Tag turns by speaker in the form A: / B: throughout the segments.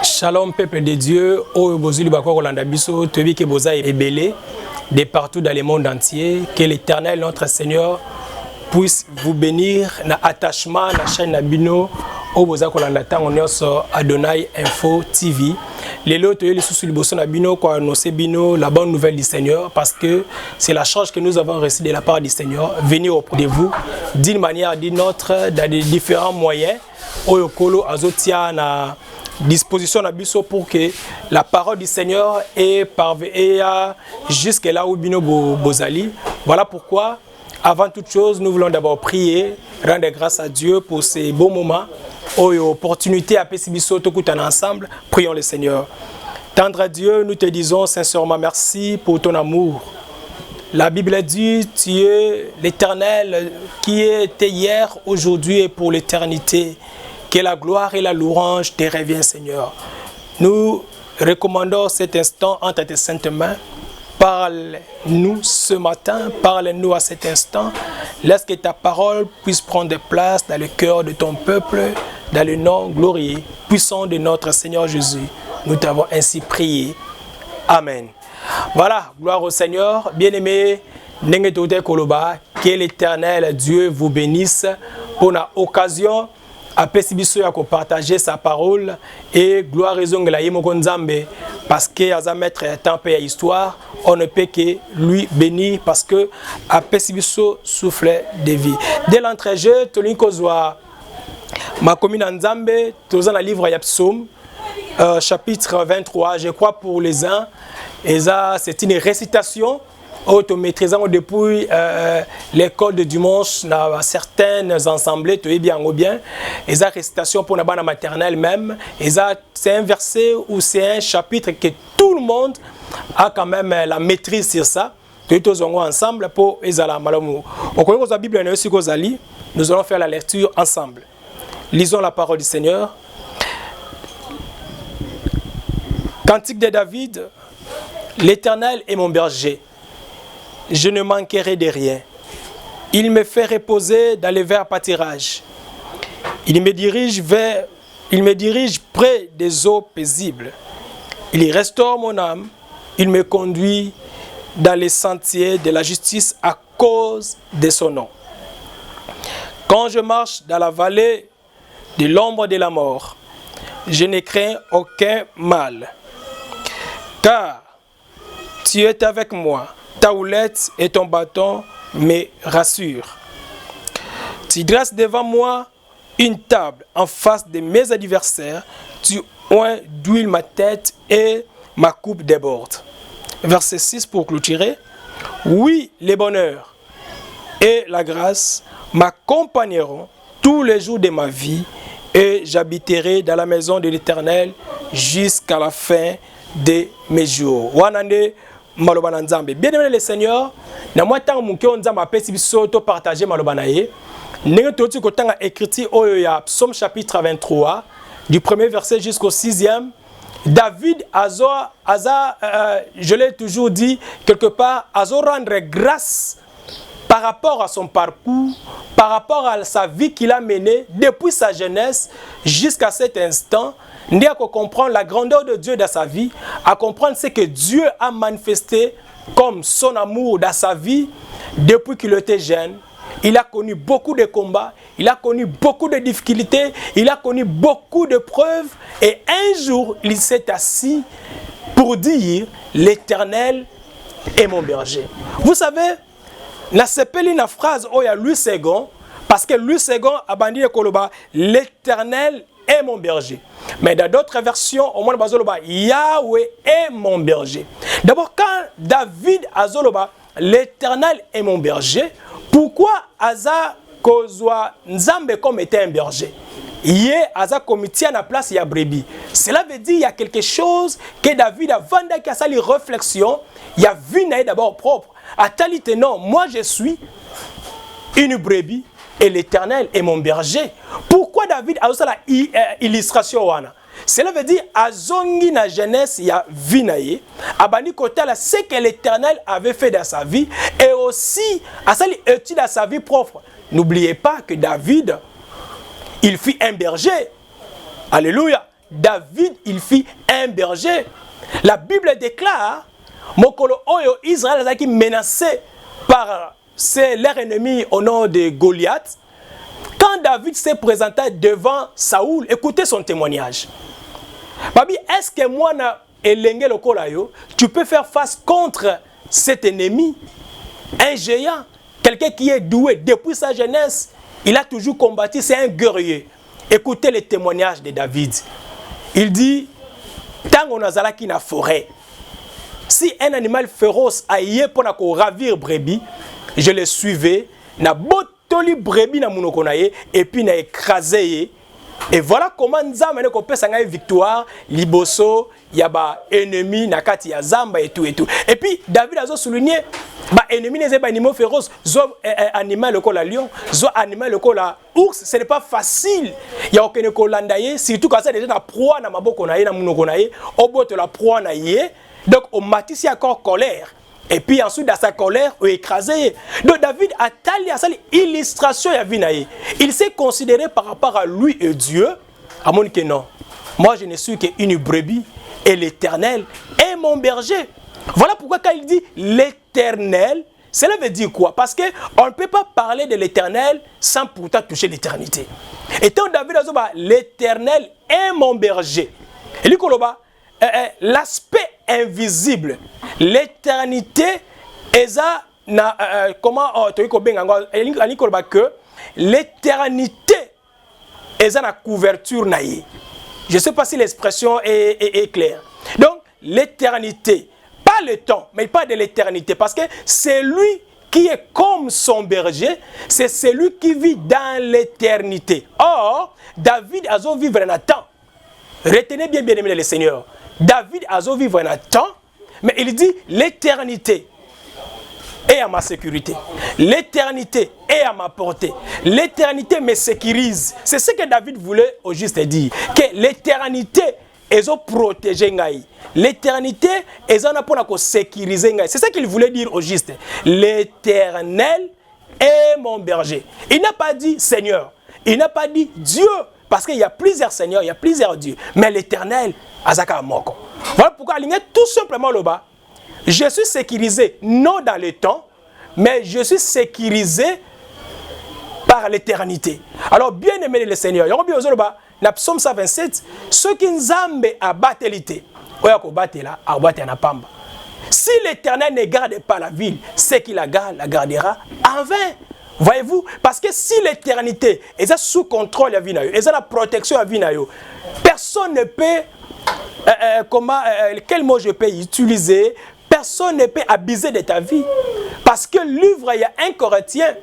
A: Shalom peuple de Dieu, oh bozuli bako kolanda biso, tobi ke boza ebele de partout dans le monde entier, que l'Éternel notre Seigneur puisse vous bénir na attachement na chaîne Nabino au boza kolanda tango nyonso Adonai Info TV. Lelo toyeli sous liboso Nabino ko annoncer bino la bonne nouvelle du Seigneur parce que c'est la charge que nous avons reçue de la part du Seigneur, venir auprès de vous d'une manière ou d'une autre dans des différents moyens. Oyokolo azotia na disposition d'Abisso pour que la parole du Seigneur est parvenue jusque là où Bino Bozali. Voilà pourquoi, avant toute chose, nous voulons d'abord prier, rendre grâce à Dieu pour ces beaux moments, opportunités à Pessibisso, tout ensemble. Prions le Seigneur. Tendre à Dieu, nous te disons sincèrement merci pour ton amour. La Bible dit, tu es l'Éternel qui était hier, aujourd'hui et pour l'éternité. Que la gloire et la louange te reviennent, Seigneur. Nous recommandons cet instant entre tes saintes mains. Parle-nous ce matin, parle-nous à cet instant. Laisse que ta parole puisse prendre place dans le cœur de ton peuple, dans le nom glorieux, puissant de notre Seigneur Jésus. Nous t'avons ainsi prié. Amen. Voilà, gloire au Seigneur. Bien-aimés, que l'Éternel Dieu vous bénisse pour l'occasion à Pessibisso ya ko partager sa parole et gloire raison la yemoko nzambe parce que aza mettre temps et histoire on ne peut que lui bénir parce que à Pessibisso souffle de vie dès l'entrée-jeu tolinko zwa ma commune nzambe toza na livre ya psaume chapitre 23 je crois pour les uns et ça c'est une récitation automatisant depuis l'école de dimanche dans certaines assemblées tu es bien ou bien et ça récitation pour la bande maternelle même et ça c'est un verset ou c'est un chapitre que tout le monde a quand même la maîtrise sur ça tu es tous ensemble pour ezala malamu on connaît la Bible nous allons faire la lecture ensemble. Lisons la parole du Seigneur. Cantique de David. L'Éternel est mon berger. Je ne manquerai de rien. Il me fait reposer dans les verts pâtirages. Il me dirige près des eaux paisibles. Il restaure mon âme. Il me conduit dans les sentiers de la justice à cause de son nom. Quand je marche dans la vallée de l'ombre de la mort, je ne crains aucun mal. Car tu es avec moi. Ta houlette et ton bâton me rassurent. Tu dresses devant moi une table en face de mes adversaires. Tu oins d'huile ma tête et ma coupe déborde. Verset 6 pour clôturer. Oui, le bonheur et la grâce m'accompagneront tous les jours de ma vie et j'habiterai dans la maison de l'Éternel jusqu'à la fin de mes jours. Wanande Malobana Nzambe. Bien aimé le Seigneur, na moi tant mon cœur Nzambe apesi biso to partager malobana ye. Ndenge toti ko tanga écrit oyo ya Psaume chapitre 23 du premier verset jusqu'au 6e. David je l'ai toujours dit quelque part azo rendre grâce par rapport à son parcours, par rapport à sa vie qu'il a menée depuis sa jeunesse jusqu'à cet instant. Ndi à comprendre la grandeur de Dieu dans sa vie, à comprendre ce que Dieu a manifesté comme son amour dans sa vie depuis qu'il était jeune. Il a connu beaucoup de combats, il a connu beaucoup de difficultés, il a connu beaucoup de preuves et un jour il s'est assis pour dire l'Éternel est mon berger. Vous savez, la sepeli na phrase oya Louis II parce que Louis II a bandit koloba l'Éternel est mon berger. Mais dans d'autres versions, au moins bazoloba Yahweh est mon berger. D'abord quand David azoloba l'Éternel est mon berger, pourquoi aza kozwa Nzambe comme était un berger? Yé aza komitia na place ya brebis. Cela veut dire il y a quelque chose que David a vendu qui a sali réflexion, il y a vu d'abord propre. À talite non, moi je suis une brebis et l'Éternel est mon berger. Pourquoi David a aussi la illustration wana? Cela veut dire azongi na jeunesse ya vinaye abani kotala ce que l'Éternel avait fait dans sa vie et aussi à sali étude à sa vie propre. N'oubliez pas que David il fut un berger. Alléluia. David, il fit un berger. La Bible déclare, Mokolo Oyo, Israël a été menacé par leur ennemi au nom de Goliath. Quand David s'est présenté devant Saoul, écoutez son témoignage. Babi, est-ce que moi, tu peux faire face contre cet ennemi? Un géant, quelqu'un qui est doué depuis sa jeunesse, il a toujours combattu, c'est un guerrier. Écoutez le témoignage de David. Il dit, tant qu'on a dans la forêt, si un animal féroce a yé pour ravir brebis, je le suivais, na botoli brebis na munokonaye et puis na écrasé. Et voilà comment Nzambe ko pesa nga victoire liboso ya ba ennemi na kati ya zamba et tout. Et puis David a souligné ba ennemi les ba animaux féroces, zo animal ko la lion, zo animal ko la ours, ce n'est pas facile. Ya okene ko landaye surtout quand ça déjà na proie na maboko na ye na munoko na ye, obote la proie na ye. Donc on matisse encore colère. Et puis ensuite, dans sa colère, on écrasé. Donc David a tali à cette illustration. Il s'est considéré par rapport à lui et Dieu. À mon que non. Moi, je ne suis qu'une brebis. Et l'Éternel est mon berger. Voilà pourquoi quand il dit l'Éternel, cela veut dire quoi? Parce qu'on ne peut pas parler de l'Éternel sans pourtant toucher l'éternité. Et tant David a dit, l'Éternel est mon berger. Et lui, l'aspect invisible, l'éternité, que l'éternité est la couverture naïe. Je ne sais pas si l'expression est claire. Donc, l'éternité, pas le temps, mais pas de l'éternité, parce que c'est lui qui est comme son berger, c'est celui qui vit dans l'éternité. Or, David a vivre en temps. Retenez bien, bien aimé le Seigneur. David a vivre un temps, mais il dit l'éternité est à ma sécurité. L'éternité est à ma portée. L'éternité me sécurise. C'est ce que David voulait au juste dire. Que l'éternité est protégée. L'éternité est pour sécuriser. C'est ce qu'il voulait dire au juste. L'Éternel est mon berger. Il n'a pas dit Seigneur. Il n'a pas dit Dieu. Parce qu'il y a plusieurs seigneurs, il y a plusieurs dieux. Mais l'Éternel, Azaka Moko. Voilà pourquoi il y a tout simplement là-bas. Je suis sécurisé, non dans le temps, mais je suis sécurisé par l'éternité. Alors, bien aimé le Seigneur, il y a bien dans le psaume 127, ceux qui n'zambe abattent l'été, si l'Éternel ne garde pas la ville, ceux qui la gardera en vain. Voyez-vous, parce que si l'éternité est sous contrôle, est la protection, personne ne peut, quel mot je peux utiliser, personne ne peut abuser de ta vie. Parce que l'livre, il y a un Corinthien,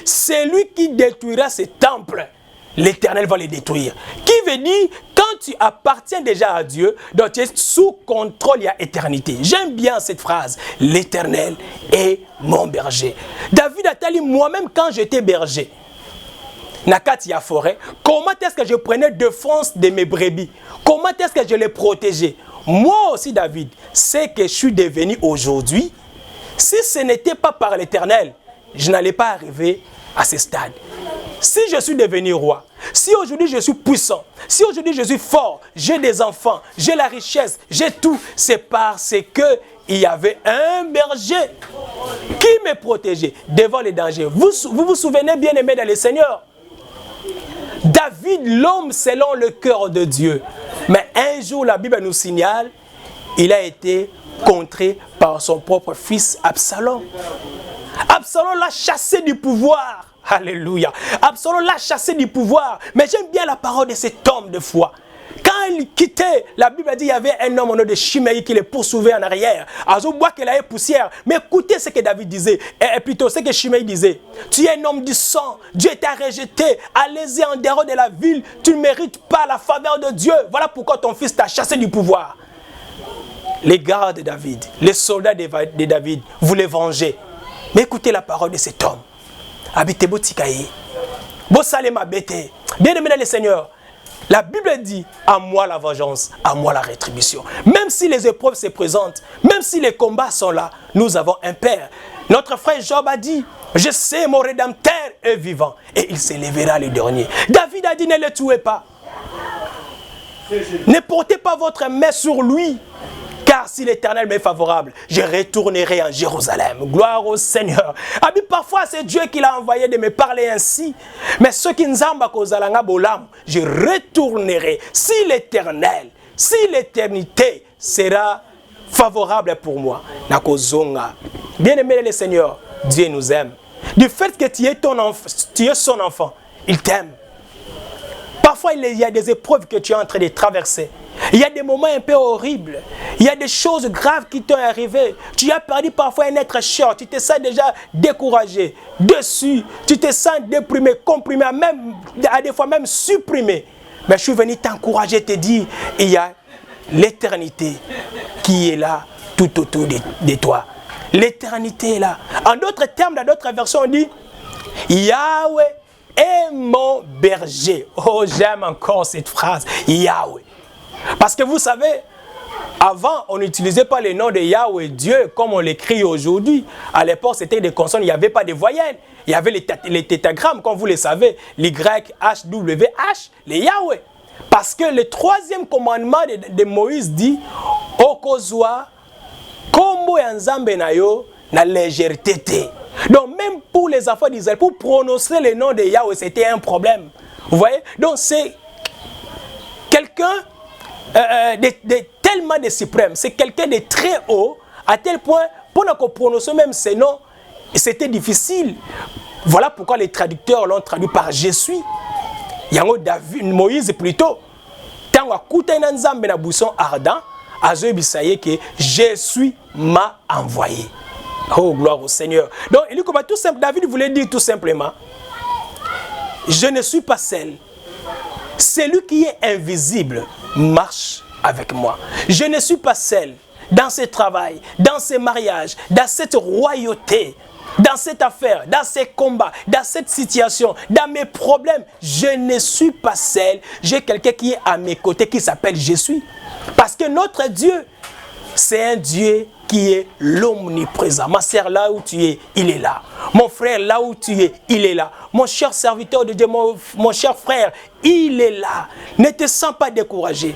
A: c'est lui qui détruira ce temple. L'Éternel va les détruire. Qui veut dire, quand tu appartiens déjà à Dieu, donc tu es sous contrôle, il y a éternité. J'aime bien cette phrase. L'Éternel est mon berger. David a dit, moi-même quand j'étais berger, Nakati ya forêt, comment est-ce que je prenais défense de mes brebis? Comment est-ce que je les protégeais? Moi aussi, David, c'est que je suis devenu aujourd'hui. Si ce n'était pas par l'Éternel, je n'allais pas arriver à ce stade. Si je suis devenu roi, si aujourd'hui je suis puissant, si aujourd'hui je suis fort, j'ai des enfants, j'ai la richesse, j'ai tout, c'est parce que il y avait un berger qui me protégeait devant les dangers. Vous vous souvenez, bien aimé dans le Seigneur, David, l'homme selon le cœur de Dieu. Mais un jour, la Bible nous signale, il a été contré par son propre fils Absalom. Absalom l'a chassé du pouvoir. Alléluia. Absalom l'a chassé du pouvoir. Mais j'aime bien la parole de cet homme de foi. Quand il quittait, la Bible dit qu'il y avait un homme au nom de Shimei qui le poursuivait en arrière. Alors, bois qu'il avait poussière. Mais écoutez ce que David disait. Et plutôt ce que Shimei disait. Tu es un homme du sang. Dieu t'a rejeté. Allez-y en dehors de la ville. Tu ne mérites pas la faveur de Dieu. Voilà pourquoi ton fils t'a chassé du pouvoir. Les gardes de David, les soldats de David voulaient venger. Mais écoutez la parole de cet homme. Habitez Botikaye. Bosalema Bete. Bien aimé le Seigneur. La Bible dit, à moi la vengeance, à moi la rétribution. Même si les épreuves se présentent, même si les combats sont là, nous avons un Père. Notre frère Job a dit, je sais mon Rédempteur est vivant et il s'élèvera le dernier. David a dit, ne le tuez pas. Ne portez pas votre main sur lui. Car si l'Éternel m'est favorable, je retournerai en Jérusalem. Gloire au Seigneur. Ah, mais parfois, c'est Dieu qui l'a envoyé de me parler ainsi. Mais ce qui nous a je retournerai. Si l'Éternel, si l'éternité sera favorable pour moi. Bien-aimé le Seigneur, Dieu nous aime. Du fait que tu es son enfant, il t'aime. Parfois, il y a des épreuves que tu es en train de traverser. Il y a des moments un peu horribles. Il y a des choses graves qui t'ont arrivé. Tu as perdu parfois un être cher. Tu te sens déjà découragé, déçu. Tu te sens déprimé, comprimé, même, à des fois même supprimé. Mais je suis venu t'encourager, te dire, il y a l'éternité qui est là tout autour de toi. L'éternité est là. En d'autres termes, dans d'autres versions, on dit, Yahweh est mon berger. Oh, j'aime encore cette phrase. Yahweh. Parce que vous savez, avant, on n'utilisait pas le nom de Yahweh, Dieu, comme on l'écrit aujourd'hui. À l'époque, c'était des consonnes, il n'y avait pas de voyelles. Il y avait les tétagrammes, comme vous le savez, les Y, H, W, H, les Yahweh. Parce que le troisième commandement de Moïse dit, Okozwa, Kombo Yanzambe Nayo, na légèreté. Donc, même pour les enfants d'Israël, pour prononcer le nom de Yahweh, c'était un problème. Vous voyez? Donc, c'est quelqu'un tellement de suprême, c'est quelqu'un de très haut, à tel point, pour qu'on prononce même ces noms, c'était difficile. Voilà pourquoi les traducteurs l'ont traduit par « Je suis ». Yango David, Moïse plutôt, tant que na nzambe na buisson ardent, azo bisaye que je suis m'a envoyé. Oh, gloire au Seigneur. Donc, il dit comme tout simple, David voulait dire tout simplement, je ne suis pas seul. Celui qui est invisible marche avec moi. Je ne suis pas seul dans ce travail, dans ce mariage, dans cette royauté, dans cette affaire, dans ces combats, dans cette situation, dans mes problèmes. Je ne suis pas seul. J'ai quelqu'un qui est à mes côtés qui s'appelle Je suis. Parce que notre Dieu, c'est un Dieu qui est l'omniprésent. Ma sœur, là où tu es, il est là. Mon frère, là où tu es, il est là. Mon cher serviteur de Dieu, mon cher frère, il est là. Ne te sens pas découragé.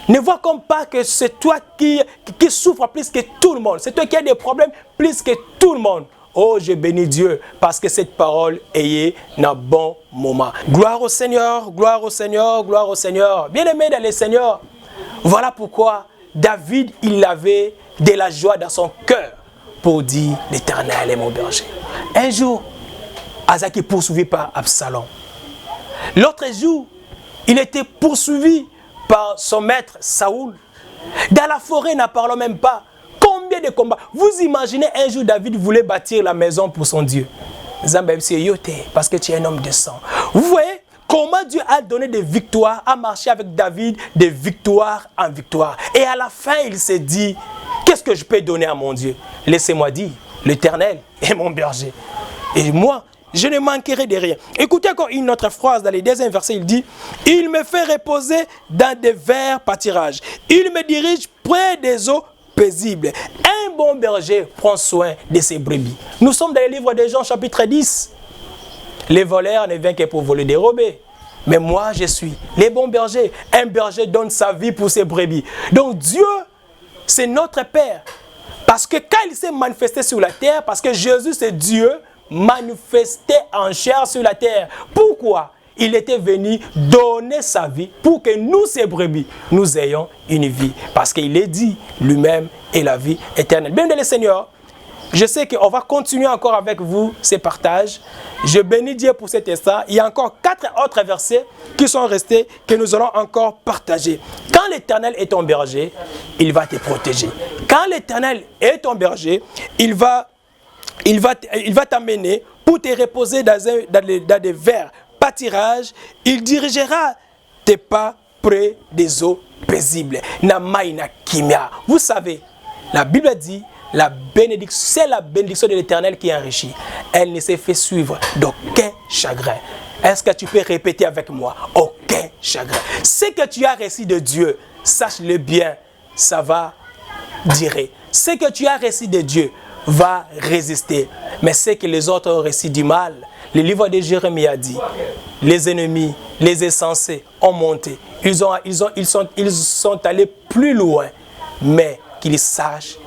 A: Ne vois comme pas que c'est toi qui souffre plus que tout le monde. C'est toi qui as des problèmes plus que tout le monde. Oh, je bénis Dieu parce que cette parole est un bon moment. Gloire au Seigneur, gloire au Seigneur, gloire au Seigneur. Bien-aimé dans le Seigneur, voilà pourquoi David, il avait de la joie dans son cœur pour dire l'Éternel est mon berger. Un jour, Azak est poursuivi par Absalom. L'autre jour, il était poursuivi par son maître Saoul. Dans la forêt, n'en parlons même pas. Combien de combats? Vous imaginez un jour David voulait bâtir la maison pour son Dieu. Parce que tu es un homme de sang. Vous voyez comment Dieu a donné des victoires, a marché avec David de victoire en victoire. Et à la fin, il s'est dit, qu'est-ce que je peux donner à mon Dieu? Laissez-moi dire, l'Éternel est mon berger. Et moi, je ne manquerai de rien. Écoutez encore une autre phrase dans les deuxièmes versets, il dit, il me fait reposer dans des verts pâturages. Il me dirige près des eaux paisibles. Un bon berger prend soin de ses brebis. Nous sommes dans le livre de Jean chapitre 10. Les voleurs ne viennent que pour voler, dérober. Mais moi, je suis les bons bergers. Un berger donne sa vie pour ses brebis. Donc Dieu, c'est notre Père. Parce que quand il s'est manifesté sur la terre, parce que Jésus, c'est Dieu, manifesté en chair sur la terre. Pourquoi? Il était venu donner sa vie pour que nous, ses brebis, nous ayons une vie. Parce qu'il est dit, lui-même est la vie éternelle. Bien, le Seigneur, je sais qu'on va continuer encore avec vous ces partages. Je bénis Dieu pour cet instant. Il y a encore 4 autres versets qui sont restés, que nous allons encore partager. Quand l'Éternel est ton berger, il va te protéger. Quand l'Éternel est ton berger, il va t'amener pour te reposer dans des verts pâturages. Il dirigera tes pas près des eaux paisibles. Vous savez, la Bible dit, c'est la bénédiction de l'Éternel qui enrichit. Elle ne s'est fait suivre d'aucun chagrin. Est-ce que tu peux répéter avec moi? Aucun chagrin. Ce que tu as reçu de Dieu, sache-le bien, ça va durer. Ce que tu as reçu de Dieu, va résister. Mais c'est que les autres ont réussi du mal. Le livre de Jérémie a dit, les ennemis, les insensés ont monté. Ils sont allés plus loin. Mais qu'ils sachent,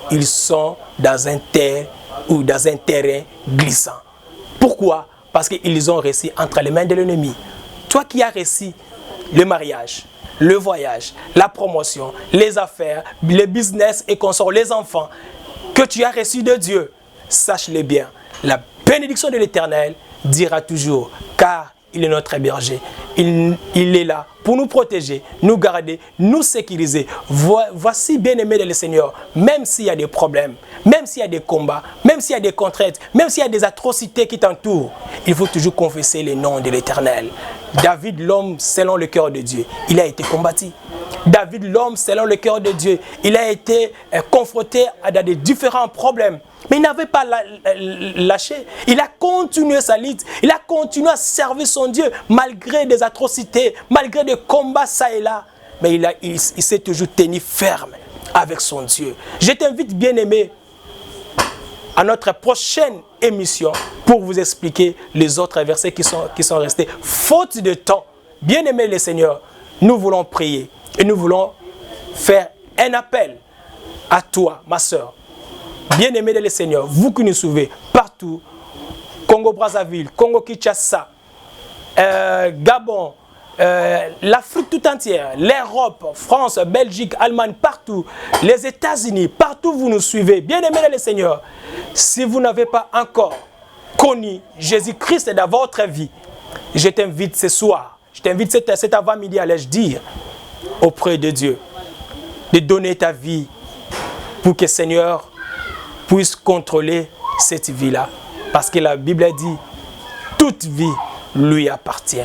A: ils sont dans un terrain glissant. Pourquoi? Parce qu'ils ont réussi entre les mains de l'ennemi. Toi qui as réussi le mariage, le voyage, la promotion, les affaires, le business et consorts, les enfants, que tu as reçu de Dieu, sache-le bien. La bénédiction de l'Éternel dira toujours, car il est notre berger. Il est là pour nous protéger, nous garder, nous sécuriser. Voici, bien-aimés de le Seigneur, même s'il y a des problèmes, même s'il y a des combats, même s'il y a des contraintes, même s'il y a des atrocités qui t'entourent, il faut toujours confesser les noms de l'Éternel. David, l'homme selon le cœur de Dieu, il a été combattu. David, l'homme selon le cœur de Dieu, il a été confronté à des différents problèmes. Mais il n'avait pas lâché. Il a continué sa lutte. Il a continué à servir son Dieu malgré des atrocités, malgré des combats ça et là. Mais il s'est toujours tenu ferme avec son Dieu. Je t'invite, bien-aimé, à notre prochaine émission pour vous expliquer les autres versets qui sont restés. Faute de temps, bien-aimé le Seigneur, nous voulons prier et nous voulons faire un appel à toi, ma soeur. Bien-aimés de le Seigneur, vous qui nous suivez partout, Congo-Brazzaville, Congo-Kinshasa, Gabon, l'Afrique tout entière, l'Europe, France, Belgique, Allemagne, partout, les États-Unis, partout vous nous suivez. Bien-aimés de le Seigneur, si vous n'avez pas encore connu Jésus-Christ dans votre vie, je t'invite ce soir, je t'invite cet avant-midi à aller dire auprès de Dieu, de donner ta vie pour que le Seigneur puisse contrôler cette vie-là. Parce que la Bible dit, toute vie lui appartient.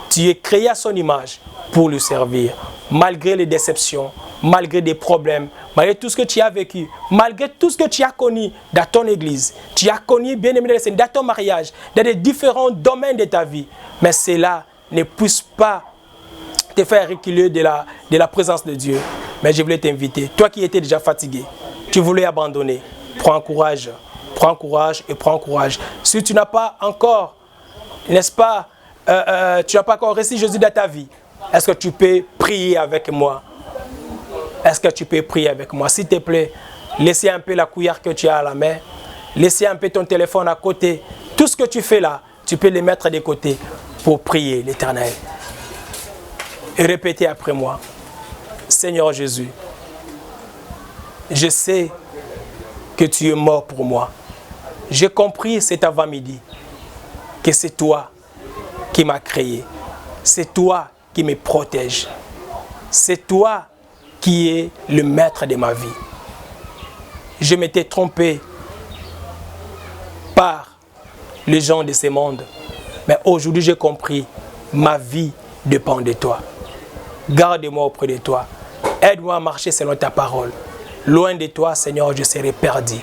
A: Tu es créé à son image pour lui servir. Malgré les déceptions, malgré des problèmes, malgré tout ce que tu as vécu, malgré tout ce que tu as connu dans ton église, tu as connu, bien-aimé, dans ton mariage, dans les différents domaines de ta vie. Mais cela ne puisse pas te faire reculer de la présence de Dieu. Mais je voulais t'inviter, toi qui étais déjà fatigué, tu voulais abandonner, prends courage et prends courage. Si tu n'as pas encore, n'est-ce pas, tu n'as pas encore reçu Jésus dans ta vie, est-ce que tu peux prier avec moi? Est-ce que tu peux prier avec moi? S'il te plaît, laissez un peu la cuillère que tu as à la main, laissez un peu ton téléphone à côté. Tout ce que tu fais là, tu peux les mettre de côté pour prier l'Éternel. Et répétez après moi, Seigneur Jésus, je sais que tu es mort pour moi. J'ai compris cet avant-midi que c'est toi qui m'as créé. C'est toi qui me protège. C'est toi qui es le maître de ma vie. Je m'étais trompé par les gens de ce monde. Mais aujourd'hui, j'ai compris, ma vie dépend de toi. Garde-moi auprès de toi. Aide-moi à marcher selon ta parole. Loin de toi, Seigneur, je serai perdu.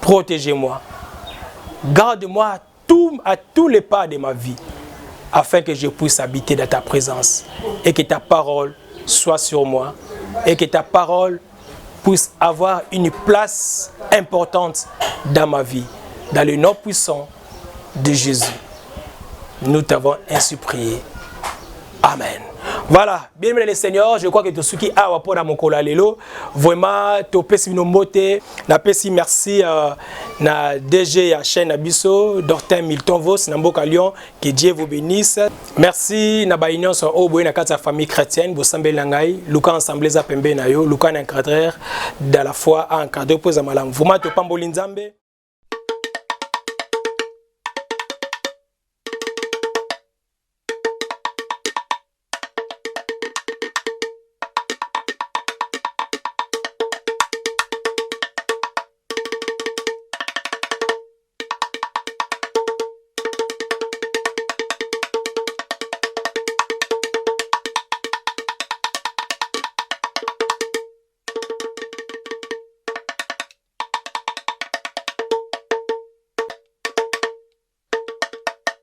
A: Protégez-moi. Garde-moi à tous les pas de ma vie, afin que je puisse habiter dans ta présence et que ta parole soit sur moi et que ta parole puisse avoir une place importante dans ma vie. Dans le nom puissant de Jésus, nous t'avons ainsi prié. Amen. Voilà, bien-aimé le Seigneur, je crois que tout ce qui a rapport à mon colalelo, vraiment, tu peux nous moter, na pesi merci na DG à chaîne Abisso, Dr Milton Vos, Namboka Lyon, que Dieu vous bénisse. Merci na ba union so oboy na kata famille chrétienne, vous semblez langai, Luka ensemble za pembe na yo, Luka un encadreur dans la foi encadré pour za malam. Vous m'avez pamboli nzambe.